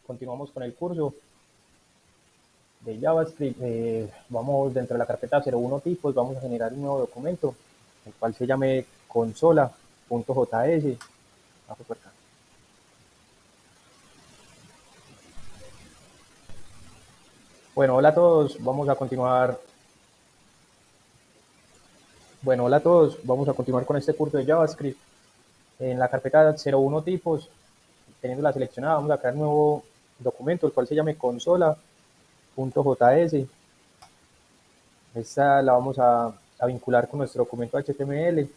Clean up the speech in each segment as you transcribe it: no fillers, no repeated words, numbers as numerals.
Continuamos con el curso de JavaScript. Vamos dentro de la carpeta 01 tipos, vamos a generar un nuevo documento, el cual se llame consola.js. Bueno, hola a todos, vamos a continuar. Bueno, hola a todos, vamos a continuar con este curso de JavaScript. En la carpeta 01 tipos, teniendo la seleccionada, vamos a crear un nuevo documento, el cual se llame consola.js. Esta la vamos a vincular con nuestro documento HTML.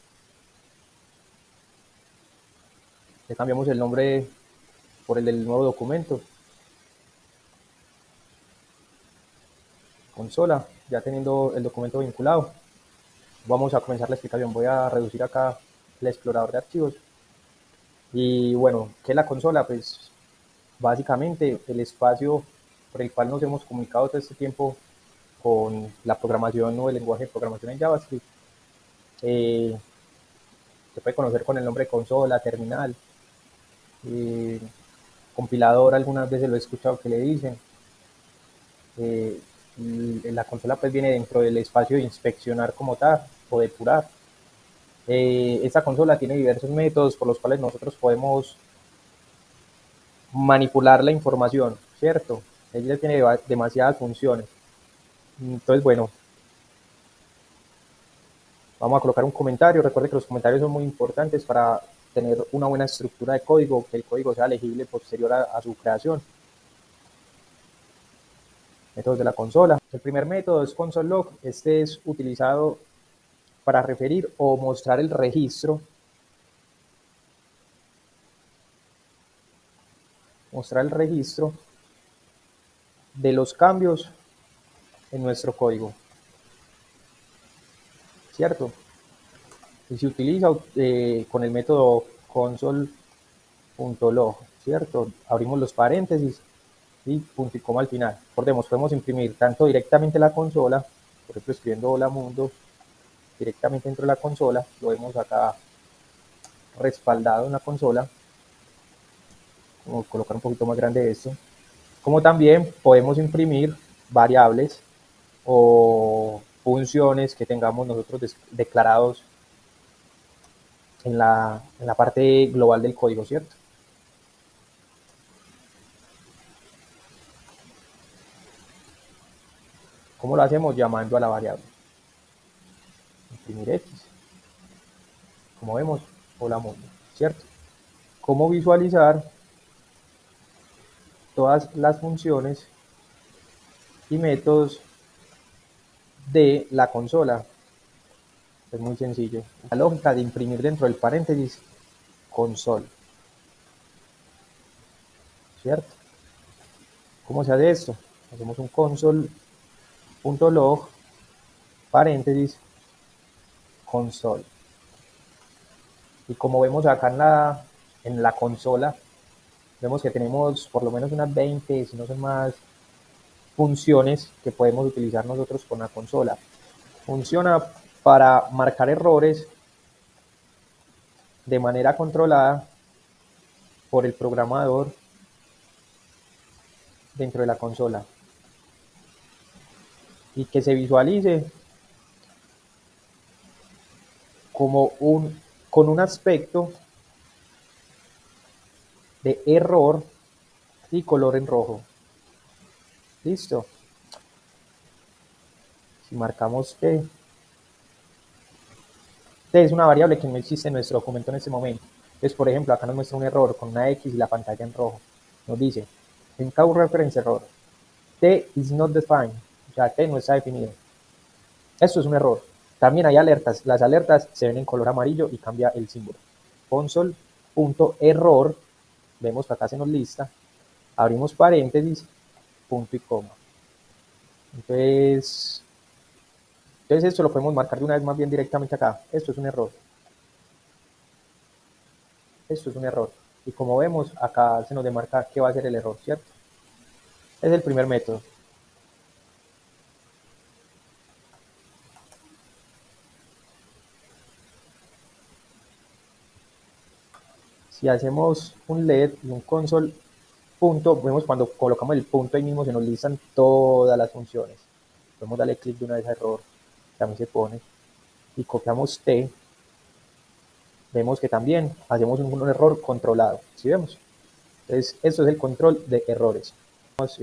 Le cambiamos el nombre por el del nuevo documento. Consola, ya teniendo el documento vinculado. Vamos a comenzar la explicación. Voy a reducir acá el explorador de archivos. Y bueno, ¿qué es la consola? Pues básicamente el espacio por el cual nos hemos comunicado todo este tiempo con la programación o el lenguaje de programación en JavaScript. Se puede conocer con el nombre de consola, terminal, eh, compilador, algunas veces lo he escuchado que le dicen. Eh, la consola pues viene dentro del espacio de inspeccionar como tal o depurar. Esta consola tiene diversos métodos por los cuales nosotros podemos manipular la información, ¿cierto? Ella tiene demasiadas funciones. Entonces, bueno, vamos a colocar un comentario. Recuerde que los comentarios son muy importantes para tener una buena estructura de código, que el código sea legible posterior a su creación. Métodos de la consola. El primer método es console log. Este es utilizado para referir o mostrar el registro, de los cambios en nuestro código, ¿cierto? Y se utiliza con el método console.log, ¿cierto? Abrimos los paréntesis y punto y coma al final. Recordemos, podemos imprimir tanto directamente la consola, por ejemplo, escribiendo hola mundo directamente dentro de la consola, lo vemos acá respaldado en la consola. Vamos a colocar un poquito más grande esto. Como también podemos imprimir variables o funciones que tengamos nosotros declarados en la parte global del código, ¿cierto? ¿Cómo lo hacemos? Llamando a la variable imprimir x, como vemos, hola mundo, ¿cierto? ¿Cómo visualizar todas las funciones y métodos de la consola? Es muy sencillo. La lógica de imprimir dentro del paréntesis console, ¿cierto? ¿Cómo se hace esto? Hacemos un console.log paréntesis console. Y como vemos acá en la consola, vemos que tenemos por lo menos unas 20, si no son más, funciones que podemos utilizar nosotros con la consola. Funciona para marcar errores de manera controlada por el programador dentro de la consola y que se visualice como con un aspecto de error y color en rojo. Listo. Si marcamos T, T es una variable que no existe en nuestro documento en este momento. Entonces, por ejemplo, acá nos muestra un error con una X y la pantalla en rojo. Nos dice, en Cow Reference Error, T is not defined, o sea, T no está definido. Esto es un error. También hay alertas. Las alertas se ven en color amarillo y cambia el símbolo. Console.error, vemos que acá se nos lista, abrimos paréntesis, punto y coma. Entonces esto lo podemos marcar de una vez más bien directamente acá. Esto es un error. Esto es un error. Y como vemos, acá se nos demarca qué va a ser el error, ¿cierto? Es el primer método. Si hacemos un LED y un console punto, vemos cuando colocamos el punto ahí mismo se nos listan todas las funciones. Podemos darle clic de una vez a error, también se pone, y copiamos T, vemos que también hacemos un error controlado, ¿sí vemos? Entonces, esto es el control de errores. Vamos a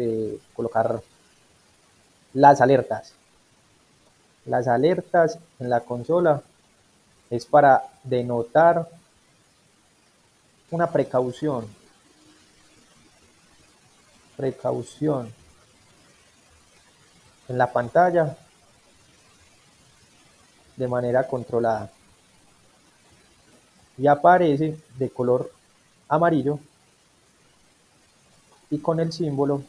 colocar las alertas. Las alertas en la consola es para denotar una precaución en la pantalla de manera controlada y aparece de color amarillo y con el símbolo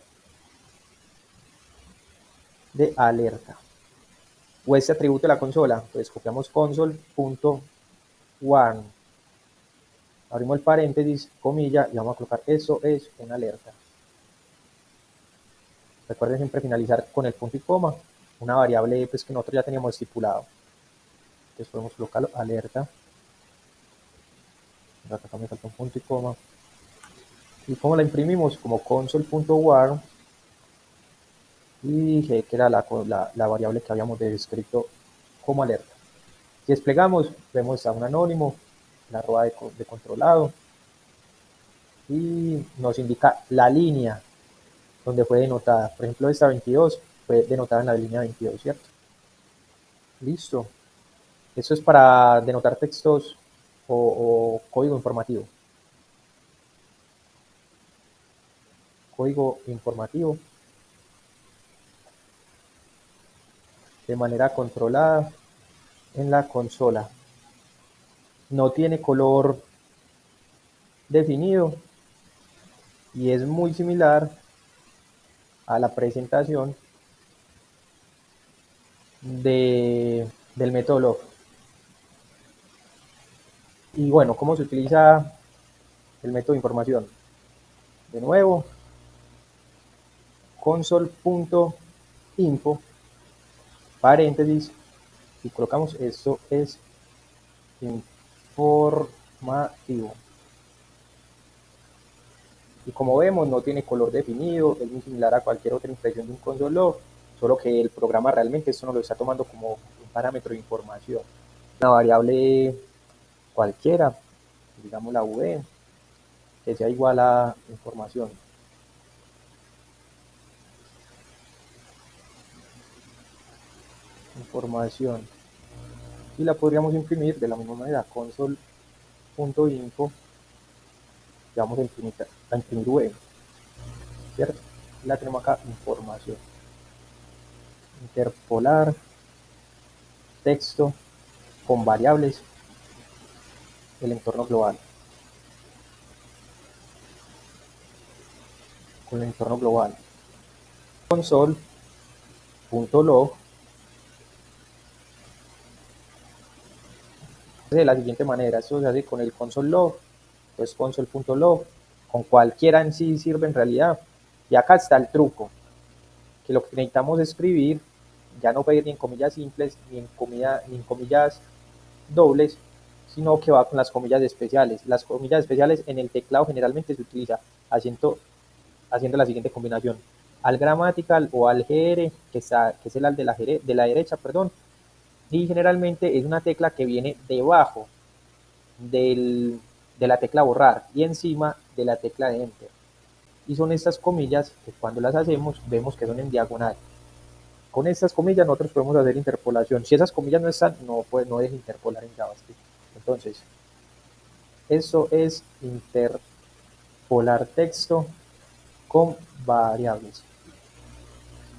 de alerta o este atributo de la consola. Entonces copiamos console.warn, abrimos el paréntesis, comilla, y vamos a colocar eso es una alerta. Recuerden siempre finalizar con el punto y coma, una variable pues, que nosotros ya teníamos estipulado. Entonces podemos colocarlo alerta. Acá me falta un punto y coma. ¿Y cómo la imprimimos? Como console.warn y dije que era la variable que habíamos descrito como alerta. Si desplegamos, vemos a un anónimo, la arroba de controlado, y nos indica la línea donde fue denotada. Por ejemplo, esta 22 fue denotada en la línea 22, ¿cierto? Listo. Eso es para denotar textos o código informativo. Código informativo de manera controlada en la consola. No tiene color definido y es muy similar a la presentación del método log. Y bueno, ¿cómo se utiliza el método de información? De nuevo, console.info, paréntesis, y colocamos esto es informativo. Y como vemos, no tiene color definido, es muy similar a cualquier otra impresión de un console log, solo que el programa realmente esto no lo está tomando como un parámetro de información. Una variable cualquiera, digamos la v, que sea igual a información. Información. Y la podríamos imprimir de la misma manera, console.info, y vamos a imprimir v, ¿cierto? La tenemos acá, información. Interpolar, texto, con variables, el entorno global. Con el entorno global. Console.log de la siguiente manera, esto se hace con el console log, pues console.log, con cualquiera en sí sirve en realidad. Y acá está el truco, que lo que necesitamos escribir ya no puede ir ni en comillas simples ni en comillas dobles, sino que va con las comillas especiales. Las comillas especiales en el teclado generalmente se utiliza haciendo la siguiente combinación: al grammatical o al gr, que es el al de la derecha, perdón, y generalmente es una tecla que viene debajo de la tecla borrar y encima de la tecla de enter. Y son estas comillas que cuando las hacemos vemos que son en diagonal. Con estas comillas nosotros podemos hacer interpolación. Si esas comillas no están, no deja interpolar en JavaScript. Entonces, eso es interpolar texto con variables.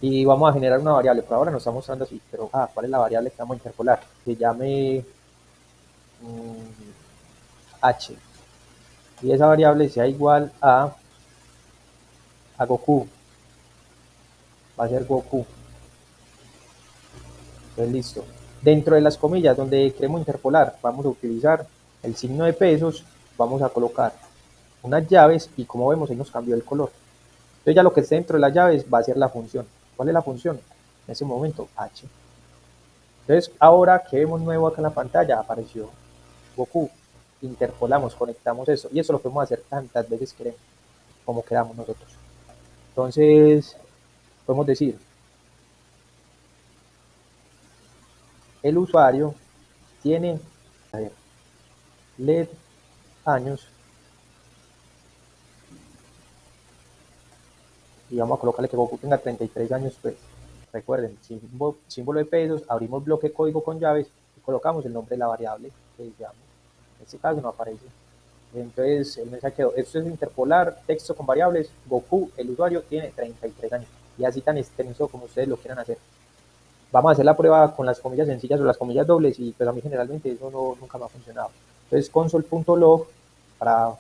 Y vamos a generar una variable. Por ahora nos está mostrando así, pero ¿cuál es la variable que vamos a interpolar? Que llame h. Y esa variable sea igual a Goku. Va a ser Goku. Entonces, listo. Dentro de las comillas donde queremos interpolar, vamos a utilizar el signo de pesos, vamos a colocar unas llaves y como vemos ahí nos cambió el color. Entonces ya lo que esté dentro de las llaves va a ser la función. ¿Cuál es la función? En ese momento, h. Entonces ahora que vemos nuevo acá en la pantalla, apareció Goku. Interpolamos, conectamos eso y eso lo podemos hacer tantas veces queremos. como quedamos nosotros. Entonces, podemos decir, el usuario tiene LED años y vamos a colocarle que Goku tenga 33 años, pues. Recuerden, símbolo de pesos, abrimos bloque código con llaves y colocamos el nombre de la variable que deseamos. En este caso no aparece. Entonces el mensaje quedó, esto es interpolar, texto con variables, Goku, el usuario, tiene 33 años. Y así tan extenso como ustedes lo quieran hacer. Vamos a hacer la prueba con las comillas sencillas o las comillas dobles y pues a mí generalmente eso nunca me ha funcionado. Entonces console.log para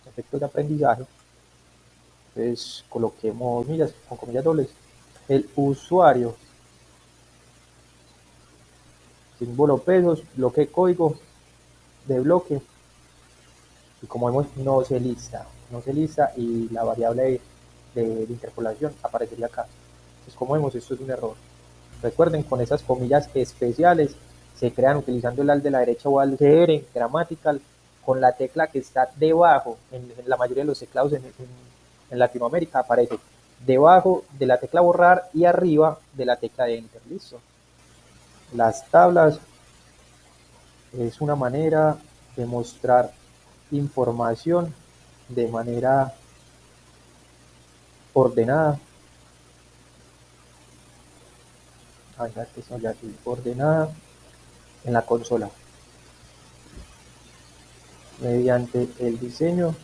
efectos de aprendizaje. Entonces coloquemos millas con comillas dobles. El usuario, símbolo pesos, bloque código de bloque. Y como vemos no se lista y la variable de interpolación aparecería acá. Entonces como vemos esto es un error. Recuerden, con esas comillas especiales se crean utilizando el al de la derecha o al CR, grammatical, con la tecla que está debajo, en la mayoría de los teclados en Latinoamérica aparece debajo de la tecla borrar y arriba de la tecla de enter, listo. Las tablas es una manera de mostrar información de manera ordenada, ordenada en la consola mediante el diseño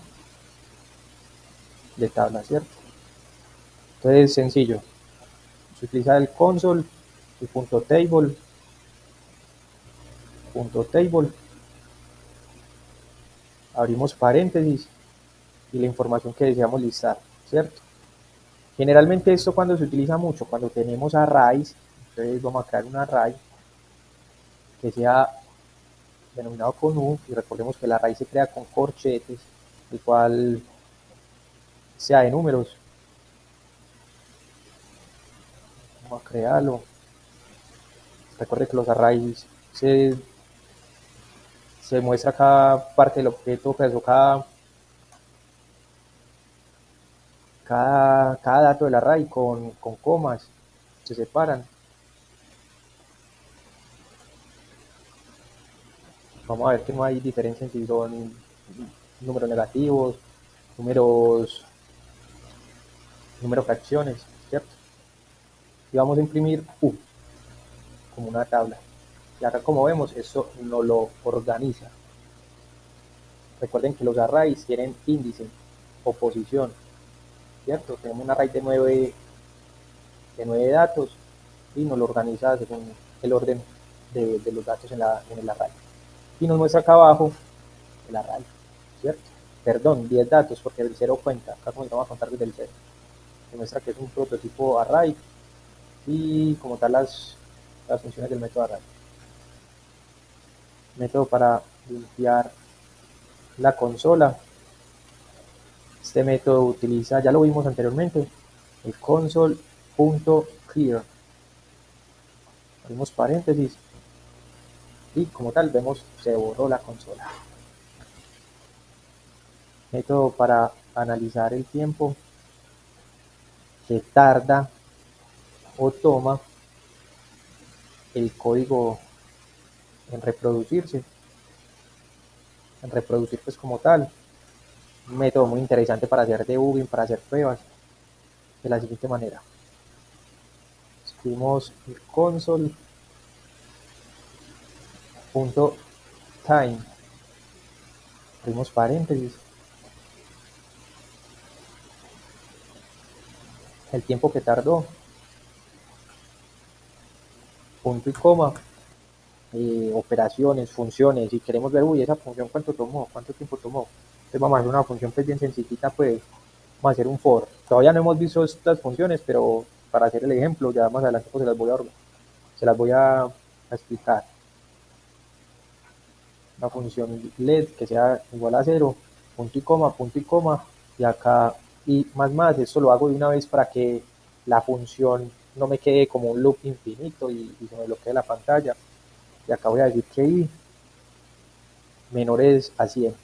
de tabla, ¿cierto? Entonces sencillo, se utiliza el console, el table, abrimos paréntesis y la información que deseamos listar, ¿cierto? Generalmente esto cuando se utiliza mucho, cuando tenemos arrays, entonces vamos a crear un array que sea denominado con U y recordemos que el array se crea con corchetes, el cual sea de números. Vamos a crearlo. Recuerde que los arrays se muestra cada parte del objeto, pues, o cada dato del array con comas, se separan. Vamos a ver que no hay diferencia en si son números negativos, números fracciones, ¿cierto? Y vamos a imprimir U como una tabla. Y acá como vemos, esto no lo organiza. Recuerden que los arrays tienen índice o posición, ¿cierto? Tenemos un array de 9 datos y nos lo organiza según el orden de los datos en el array. Y nos muestra acá abajo el array, ¿cierto? Perdón, 10 datos porque el 0 cuenta, acá comenzamos a contar desde el 0. Nos muestra que es un prototipo array y como tal las funciones del método array. Método para limpiar la consola. Este método utiliza, ya lo vimos anteriormente, el console.clear. Abrimos paréntesis y como tal vemos se borró la consola. Método para analizar el tiempo que tarda o toma el código en reproducirse, pues como tal. Un método muy interesante para hacer debugging, para hacer pruebas de la siguiente manera. Escribimos el console.time, abrimos paréntesis, el tiempo que tardó, punto y coma, operaciones, funciones, si queremos ver, uy, esa función cuánto tomó, cuánto tiempo tomó. Entonces vamos a hacer una función pues bien sencillita, pues vamos a hacer un for. Todavía no hemos visto estas funciones, pero para hacer el ejemplo, ya más adelante pues se las voy a explicar. Una función LED que sea igual a 0, punto y coma, y acá y más, esto lo hago de una vez para que la función no me quede como un loop infinito y se me bloquee la pantalla. Y acá voy a decir que i menores a 100.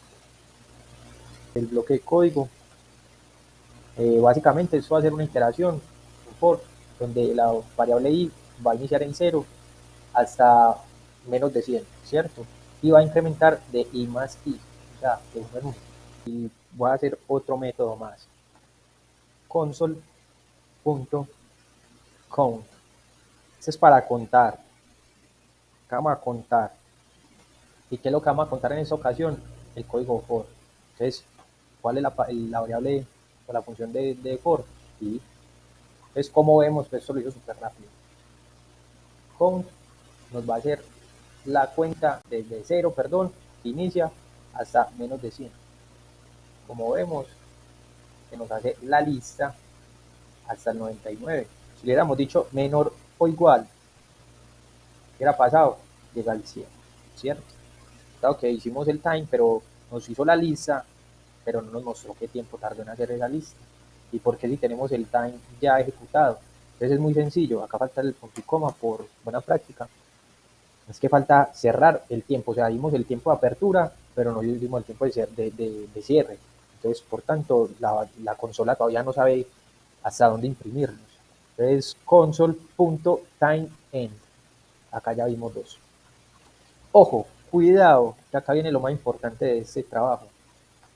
El bloque de código Básicamente esto va a ser una iteración, un for, donde la variable i va a iniciar en 0 hasta menos de 100, ¿cierto? Y va a incrementar de i más i, o sea, de uno en uno. Y voy a hacer otro método más. Console.count. Este es para contar. Vamos a contar. ¿Y qué es lo que vamos a contar en esta ocasión? El código for. Entonces, ¿cuál es la variable o la función de for? Y entonces, como vemos, pues esto lo hizo súper rápido. Count nos va a hacer la cuenta desde 0, perdón, que inicia hasta menos de 100. Como vemos, que nos hace la lista hasta el 99. Si le hubiéramos dicho menor o igual, ¿qué hubiera pasado? Llega al 100, ¿cierto? Claro que hicimos el time, pero nos hizo la lista, pero no nos mostró qué tiempo tardó en hacer esa lista. ¿Y por qué si tenemos el time ya ejecutado? Entonces es muy sencillo, acá falta el punto y coma por buena práctica. Es que falta cerrar el tiempo, o sea, dimos el tiempo de apertura, pero no dimos el tiempo de cierre. Entonces, por tanto, la consola todavía no sabe hasta dónde imprimirnos. Entonces, console.timeEnd. Acá ya vimos dos. Ojo, cuidado, que acá viene lo más importante de este trabajo.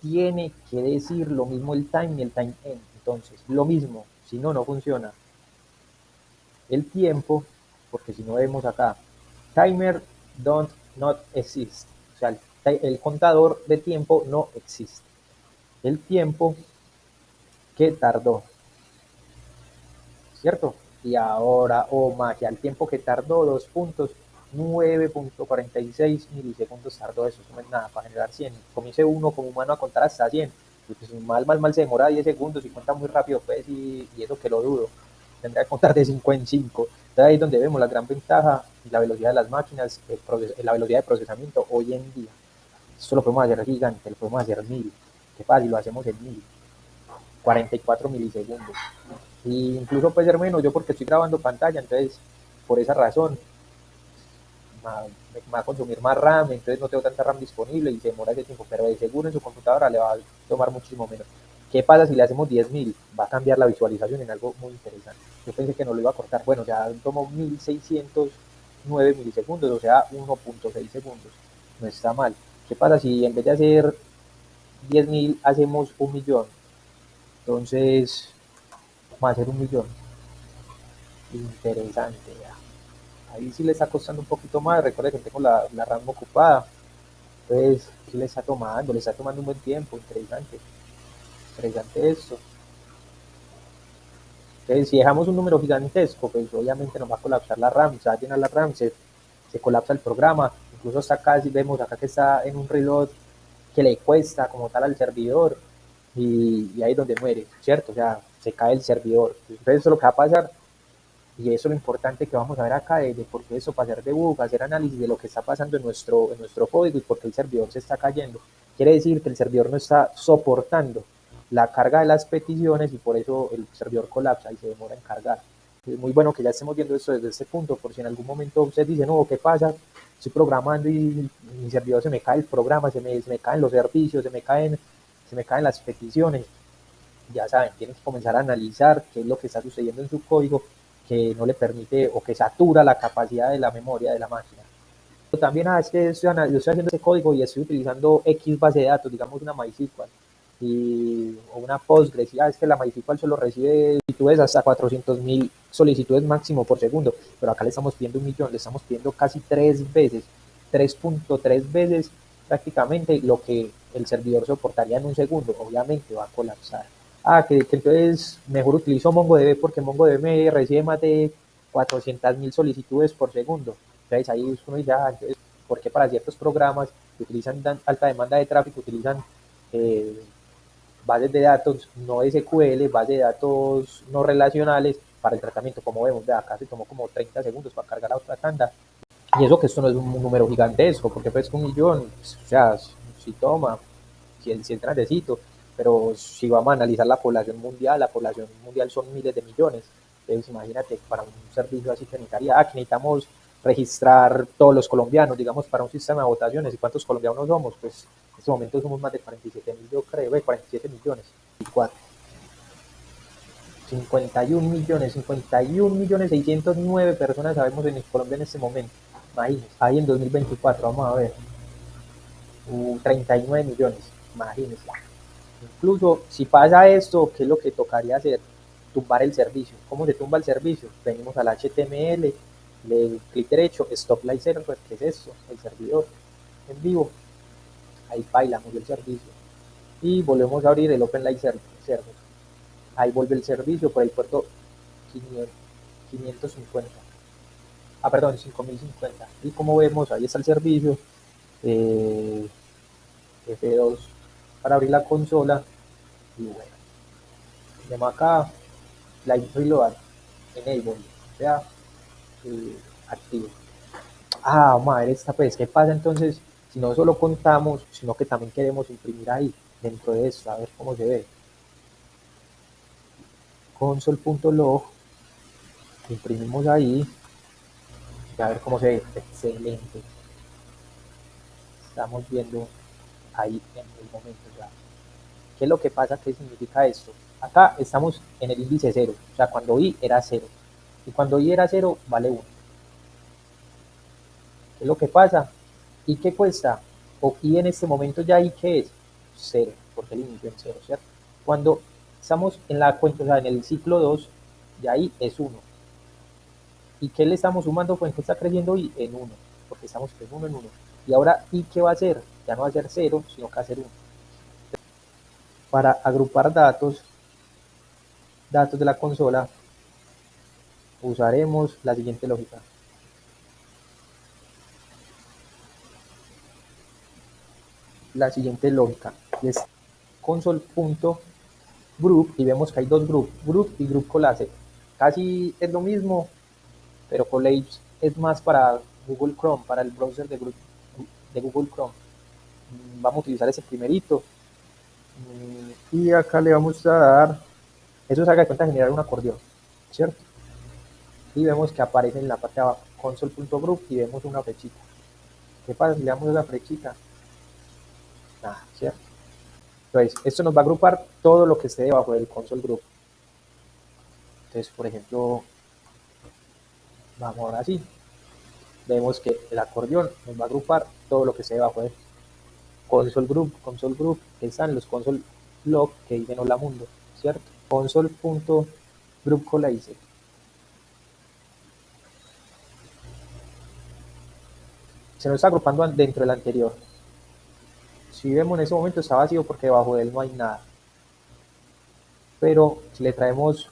Tiene que decir lo mismo el time y el time end. Entonces, lo mismo, si no, no funciona. El tiempo, porque si no vemos acá, timer don't not exist. O sea, el contador de tiempo no existe. El tiempo que tardó, ¿cierto? Y ahora, oh magia, el tiempo que tardó, 9.46 milisegundos tardó eso, no es nada para generar 100. Comience uno como humano a contar hasta 100, y pues mal se demora 10 segundos y cuenta muy rápido, pues, y eso que lo dudo. Tendría que contar de 5 en 5. Entonces ahí es donde vemos la gran ventaja y la velocidad de las máquinas, la velocidad de procesamiento hoy en día. Esto lo podemos hacer gigante, lo podemos hacer 1000. ¿Qué pasa si lo hacemos en 1000? 44 milisegundos. Y incluso puede ser menos, yo porque estoy grabando pantalla, entonces por esa razón me va a consumir más RAM, entonces no tengo tanta RAM disponible y se demora ese tiempo, pero de seguro en su computadora le va a tomar muchísimo menos. ¿Qué pasa si le hacemos 10.000? Va a cambiar la visualización en algo muy interesante. Yo pensé que no lo iba a cortar, bueno, ya tomó 1609 milisegundos, o sea, 1.6 segundos. No está mal. ¿Qué pasa si en vez de hacer 10.000 hacemos 1.000.000? Entonces, vamos a hacer 1.000.000. Interesante, ya. Ahí sí le está costando un poquito más. Recuerda que tengo la RAM ocupada. Entonces, sí le está tomando un buen tiempo. Interesante, interesante esto. Entonces, si dejamos un número gigantesco, pues obviamente nos va a colapsar la RAM, se va a llenar la RAM, se colapsa el programa. Incluso hasta acá, si vemos acá que está en un reload que le cuesta como tal al servidor, y ahí es donde muere, ¿cierto? O sea, se cae el servidor. Entonces, eso es lo que va a pasar. Y eso es lo importante que vamos a ver acá, de por qué eso, para hacer debug, hacer análisis de lo que está pasando en nuestro código y por qué el servidor se está cayendo. Quiere decir que el servidor no está soportando la carga de las peticiones y por eso el servidor colapsa y se demora en cargar. Es muy bueno que ya estemos viendo esto desde este punto, por si en algún momento usted dice, no, ¿qué pasa? Estoy programando y mi servidor se me cae el programa, se me caen los servicios, se me caen las peticiones. Ya saben, tienen que comenzar a analizar qué es lo que está sucediendo en su código que no le permite o que satura la capacidad de la memoria de la máquina. Pero también es que yo estoy haciendo ese código y estoy utilizando X base de datos, digamos una MySQL o una Postgres, y es que la MySQL solo recibe solicitudes hasta 400.000 solicitudes máximo por segundo, pero acá le estamos pidiendo 1.000.000, le estamos pidiendo casi 3 veces, 3.3 veces prácticamente lo que el servidor soportaría en un segundo. Obviamente va a colapsar. Que entonces mejor utilizo MongoDB porque MongoDB me recibe más de 400.000 solicitudes por segundo. Entonces ahí uno dice, entonces, ¿por qué para ciertos programas que utilizan alta demanda de tráfico utilizan eh, bases de datos no SQL, bases de datos no relacionales para el tratamiento? Como vemos, de acá se tomó como 30 segundos para cargar la otra tanda. Y eso que esto no es un número gigantesco, porque pues 1.000.000, o sea, si toma, si entra necesito, pero si vamos a analizar la población mundial son miles de millones. Entonces imagínate, para un servicio así que necesitamos registrar todos los colombianos, digamos, para un sistema de votaciones. ¿Y cuántos colombianos somos? Pues en este momento somos más de 47.000, yo creo, 47 millones. 24. 51.609 personas sabemos en Colombia en este momento. Imagínense, ahí en 2024, vamos a ver, 39 millones, imagínense. Incluso si pasa esto, ¿qué es lo que tocaría hacer? Tumbar el servicio. ¿Cómo se tumba el servicio? Venimos al HTML, le clic derecho, stop live server, ¿qué es esto? El servidor en vivo, ahí bailamos el servicio y volvemos a abrir el Open Live Server. Ahí vuelve el servicio por el puerto 550. Perdón, 5050. Y como vemos, ahí está el servicio eh, F2 para abrir la consola. Y bueno, tenemos acá Live Reload, Enable, o sea, activo. Vamos a ver esta pues, ¿qué pasa entonces si no solo contamos, sino que también queremos imprimir ahí, dentro de esto, a ver cómo se ve? Console.log, imprimimos ahí, y a ver cómo se ve, excelente. Estamos viendo ahí en el momento ya. ¿Qué es lo que pasa? ¿Qué significa esto? Acá estamos en el índice 0, o sea, cuando i era 0. Y cuando i era 0, vale 1. ¿Qué es lo que pasa? ¿Y qué cuesta? O i en este momento ya i, ¿qué es? 0, porque el inicio en 0, ¿cierto? Cuando estamos en la cuenta, o sea, en el ciclo 2, ya i es 1. ¿Y qué le estamos sumando? Pues que está creciendo i en 1, porque estamos en 1 en 1. Y ahora i, ¿qué va a hacer? Ya no va a ser 0, sino que va a ser 1. Para agrupar datos de la consola, usaremos la siguiente lógica. Y es console.group y vemos que hay dos group y group collapse. Casi es lo mismo, pero collapse es más para Google Chrome, para el browser de Google Chrome. Vamos a utilizar ese primerito. Y acá le vamos a dar, eso se haga de cuenta generar un acordeón, ¿cierto? Y vemos que aparece en la parte de abajo console.group y vemos una flechita. ¿Qué pasa si le damos esa flechita? Nada, ¿cierto? Entonces, esto nos va a agrupar todo lo que esté debajo del console group. Entonces, por ejemplo, vamos ahora así. Vemos que el acordeón nos va a agrupar todo lo que esté debajo del console group, que están los console log que dicen hola mundo, ¿cierto? Console.group collapse. Se nos está agrupando dentro del anterior. Si vemos en ese momento está vacío porque debajo de él no hay nada. Pero si le traemos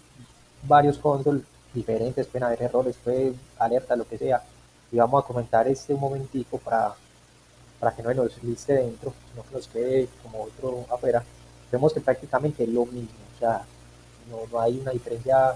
varios consoles diferentes, pueden haber errores, puede alerta, lo que sea, y vamos a comentar un momentico para que no nos liste dentro, sino que nos quede como otro afuera. Vemos que prácticamente es lo mismo, o sea, no hay una diferencia